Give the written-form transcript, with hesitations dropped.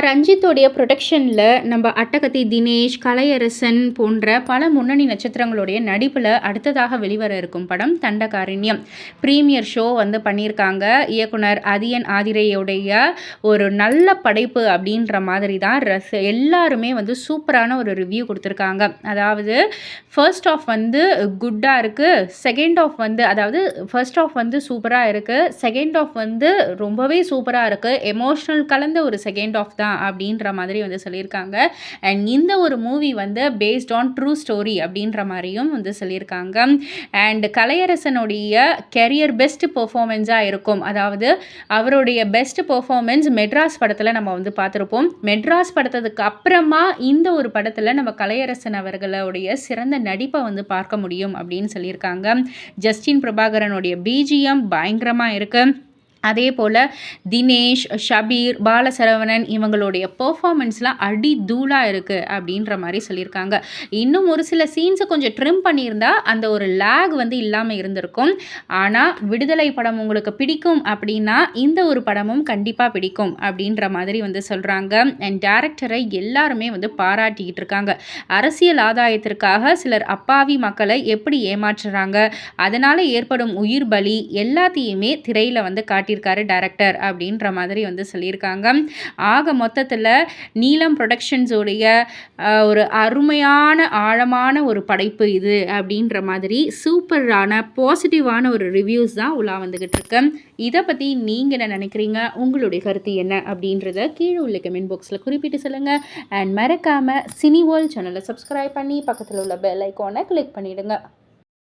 ரஞ்சித்தோடைய புரொடக்ஷனில் நம்ம அட்டகத்தி தினேஷ், கலையரசன் போன்ற பல முன்னணி நட்சத்திரங்களுடைய நடிப்பில் அடுத்ததாக வெளிவர இருக்கும் படம் தண்டகாரண்யம். ப்ரீமியர் ஷோ பண்ணியிருக்காங்க. இயக்குனர் அதியன் ஆதிரையுடைய ஒரு நல்ல படைப்பு அப்படின்ற மாதிரி தான் எல்லாருமே சூப்பரான ஒரு ரிவ்யூ கொடுத்துருக்காங்க. அதாவது ஃபர்ஸ்ட் ஆஃப் குட்டாக இருக்குது, செகண்ட் ஆஃப் அதாவது ஃபர்ஸ்ட் ஆஃப் சூப்பராக இருக்குது, செகண்ட் ஆஃப் ரொம்பவே சூப்பராக இருக்குது, எமோஷ்னல் கலந்த ஒரு செகண்ட் ஆஃப் தான் அப்படின்ற மாதிரி சொல்லியிருக்காங்க. அண்ட் இந்த ஒரு movie based on true story அப்படின்ற மாதிரியும் சொல்லியிருக்காங்க. அண்ட் கலையரசனுடைய கெரியர் பெஸ்ட் பெர்ஃபார்மன்ஸாக இருக்கும். அதாவது அவருடைய பெஸ்ட் பெர்ஃபார்மன்ஸ் மெட்ராஸ் படத்தில் நம்ம பார்த்துருப்போம். மெட்ராஸ் படத்துக்கு அப்புறமா இந்த ஒரு படத்தில் நம்ம கலையரசன் அவர்களுடைய சிறந்த நடிப்பை பார்க்க முடியும் அப்படின்னு சொல்லியிருக்காங்க. ஜஸ்டின் பிரபாகரனுடைய பிஜிஎம் பயங்கரமாக இருக்குது. அதே போல் தினேஷ், ஷபீர், பாலசரவணன் இவங்களுடைய பெர்ஃபார்மன்ஸ்லாம் அடி தூளாக இருக்குது அப்படின்ற மாதிரி சொல்லியிருக்காங்க. இன்னும் ஒரு சில சீன்ஸை கொஞ்சம் ட்ரிம் பண்ணியிருந்தா அந்த ஒரு லேக் இல்லாமல் இருந்திருக்கும். ஆனால் விடுதலை படம் உங்களுக்கு பிடிக்கும் அப்படின்னா இந்த ஒரு படமும் கண்டிப்பாக பிடிக்கும் அப்படின்ற மாதிரி சொல்கிறாங்க. அண்ட் டேரக்டரை எல்லாருமே பாராட்டிக்கிட்டு இருக்காங்க. அரசியல் ஆதாயத்திற்காக சிலர் அப்பாவி மக்களை எப்படி ஏமாற்றுறாங்க, அதனால் ஏற்படும் உயிர் பலி எல்லாத்தையுமே திரையில் காட்டியிருக்காரு டைரக்டர் அப்படின்ற மாதிரி சொல்லியிருக்காங்க. ஆக மொத்தத்தில் நீலம் ப்ரொடக்ஷன்ஸோடைய ஒரு அருமையான ஆழமான ஒரு படைப்பு இது அப்படின்ற மாதிரி சூப்பரான பாசிட்டிவான ஒரு ரிவ்யூஸ் தான் உலா வந்துகிட்டு இருக்கு. இதை பற்றி நீங்கள் என்ன நினைக்கிறீங்க, உங்களுடைய கருத்து என்ன அப்படின்றத கீழே உள்ள கமெண்ட் பாக்ஸில் குறிப்பிட்டு சொல்லுங்கள். அண்ட் மறக்காமல் சினி வேர்ல்ட் சேனலை சப்ஸ்கிரைப் பண்ணி பக்கத்தில் உள்ள பெல் ஐக்கானை கிளிக் பண்ணிவிடுங்க.